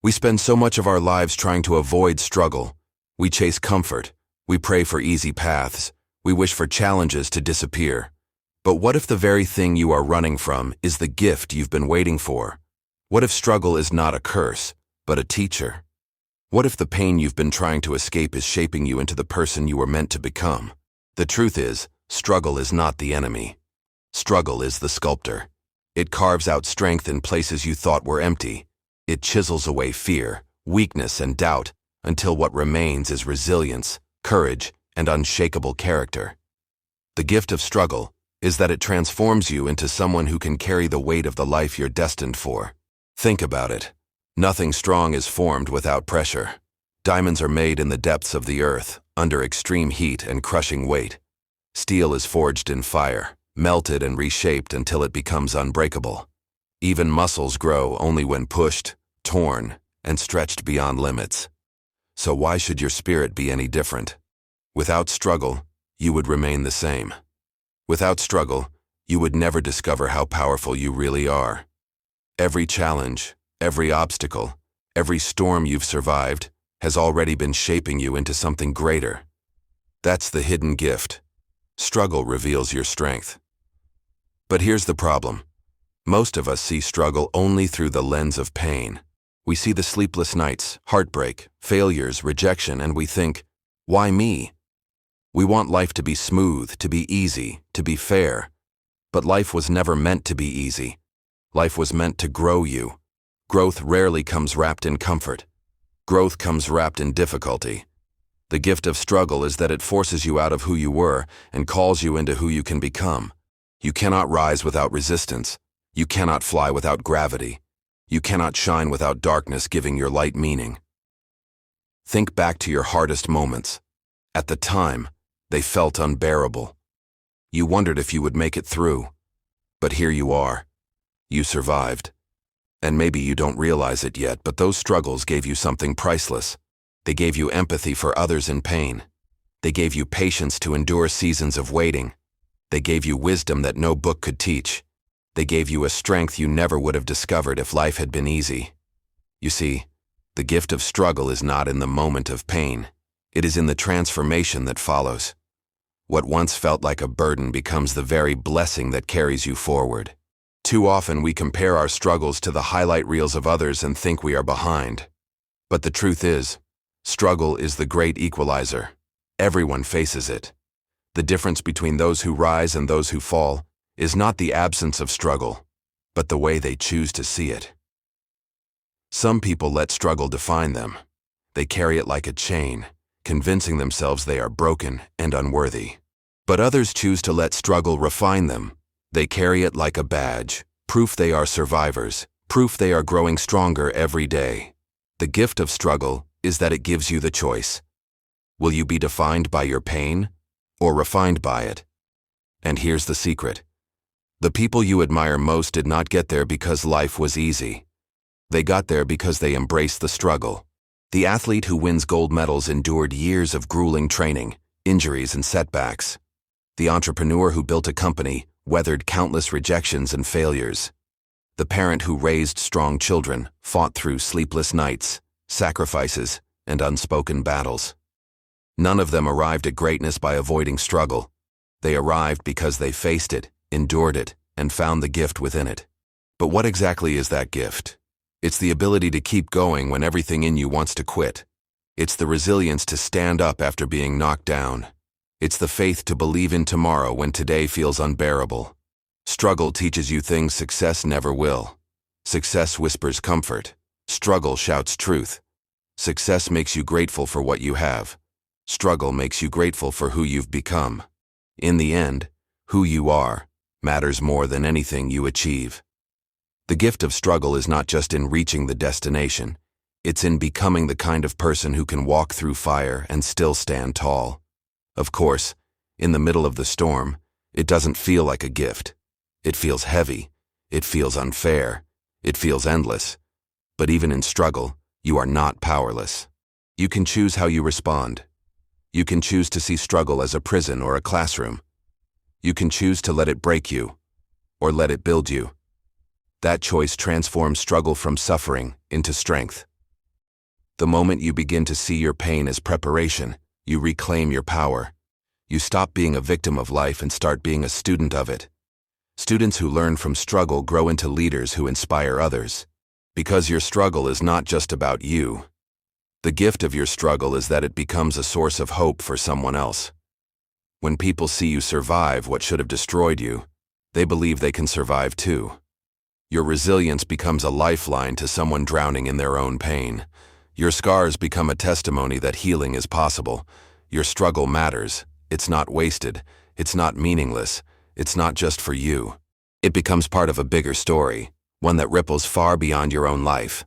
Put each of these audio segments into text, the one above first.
We spend so much of our lives trying to avoid struggle. We chase comfort. We pray for easy paths. We wish for challenges to disappear. But what if the very thing you are running from is the gift you've been waiting for? What if struggle is not a curse, but a teacher? What if the pain you've been trying to escape is shaping you into the person you were meant to become? The truth is, struggle is not the enemy. Struggle is the sculptor. It carves out strength in places you thought were empty. It chisels away fear, weakness, and doubt until what remains is resilience, courage, and unshakable character. The gift of struggle is that it transforms you into someone who can carry the weight of the life you're destined for. Think about it. Nothing strong is formed without pressure. Diamonds are made in the depths of the earth, under extreme heat and crushing weight. Steel is forged in fire, melted and reshaped until it becomes unbreakable. Even muscles grow only when pushed, torn, and stretched beyond limits. So why should your spirit be any different? Without struggle, you would remain the same. Without struggle, you would never discover how powerful you really are. Every challenge, every obstacle, every storm you've survived has already been shaping you into something greater. That's the hidden gift. Struggle reveals your strength. But here's the problem. Most of us see struggle only through the lens of pain. We see the sleepless nights, heartbreak, failures, rejection, and we think, why me? We want life to be smooth, to be easy, to be fair. But life was never meant to be easy. Life was meant to grow you. Growth rarely comes wrapped in comfort. Growth comes wrapped in difficulty. The gift of struggle is that it forces you out of who you were and calls you into who you can become. You cannot rise without resistance. You cannot fly without gravity. You cannot shine without darkness giving your light meaning. Think back to your hardest moments. At the time, they felt unbearable. You wondered if you would make it through. But here you are. You survived. And maybe you don't realize it yet, but those struggles gave you something priceless. They gave you empathy for others in pain. They gave you patience to endure seasons of waiting. They gave you wisdom that no book could teach. They gave you a strength you never would have discovered if life had been easy. You see, the gift of struggle is not in the moment of pain. It is in the transformation that follows. What once felt like a burden becomes the very blessing that carries you forward. Too often we compare our struggles to the highlight reels of others and think we are behind. But the truth is, struggle is the great equalizer. Everyone faces it. The difference between those who rise and those who fall is not the absence of struggle, but the way they choose to see it. Some people let struggle define them. They carry it like a chain, convincing themselves they are broken and unworthy. But others choose to let struggle refine them. They carry it like a badge, proof they are survivors, proof they are growing stronger every day. The gift of struggle is that it gives you the choice. Will you be defined by your pain or refined by it? And here's the secret. The people you admire most did not get there because life was easy. They got there because they embraced the struggle. The athlete who wins gold medals endured years of grueling training, injuries, and setbacks. The entrepreneur who built a company weathered countless rejections and failures. The parent who raised strong children fought through sleepless nights, sacrifices, and unspoken battles. None of them arrived at greatness by avoiding struggle. They arrived because they faced it, endured it, and found the gift within it. But what exactly is that gift? It's the ability to keep going when everything in you wants to quit. It's the resilience to stand up after being knocked down. It's the faith to believe in tomorrow when today feels unbearable. Struggle teaches you things success never will. Success whispers comfort. Struggle shouts truth. Success makes you grateful for what you have. Struggle makes you grateful for who you've become. In the end, who you are matters more than anything you achieve. The gift of struggle is not just in reaching the destination. It's in becoming the kind of person who can walk through fire and still stand tall. Of course, in the middle of the storm, it doesn't feel like a gift. It feels heavy. It feels unfair. It feels endless. But even in struggle, you are not powerless. You can choose how you respond. You can choose to see struggle as a prison or a classroom. You can choose to let it break you, or let it build you. That choice transforms struggle from suffering into strength. The moment you begin to see your pain as preparation, you reclaim your power. You stop being a victim of life and start being a student of it. Students who learn from struggle grow into leaders who inspire others. Because your struggle is not just about you. The gift of your struggle is that it becomes a source of hope for someone else. When people see you survive what should have destroyed you, they believe they can survive too. Your resilience becomes a lifeline to someone drowning in their own pain. Your scars become a testimony that healing is possible. Your struggle matters. It's not wasted. It's not meaningless. It's not just for you. It becomes part of a bigger story, one that ripples far beyond your own life.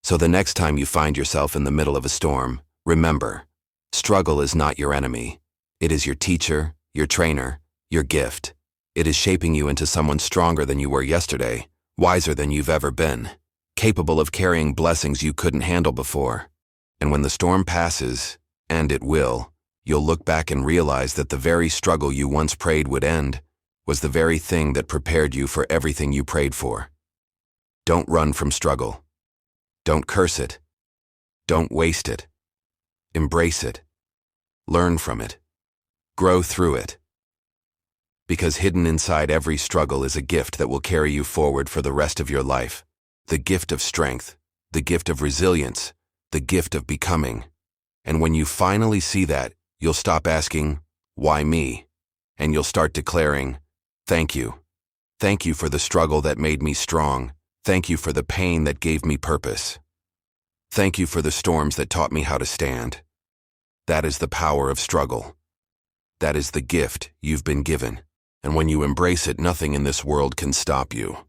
So the next time you find yourself in the middle of a storm, remember, struggle is not your enemy. It is your teacher, your trainer, your gift. It is shaping you into someone stronger than you were yesterday, wiser than you've ever been, capable of carrying blessings you couldn't handle before. And when the storm passes, and it will, you'll look back and realize that the very struggle you once prayed would end was the very thing that prepared you for everything you prayed for. Don't run from struggle. Don't curse it. Don't waste it. Embrace it. Learn from it. Grow through it. Because hidden inside every struggle is a gift that will carry you forward for the rest of your life. The gift of strength, the gift of resilience, the gift of becoming. And when you finally see that, you'll stop asking, "Why me?" And you'll start declaring, "Thank you. Thank you for the struggle that made me strong. Thank you for the pain that gave me purpose. Thank you for the storms that taught me how to stand." That is the power of struggle. That is the gift you've been given. And when you embrace it, nothing in this world can stop you.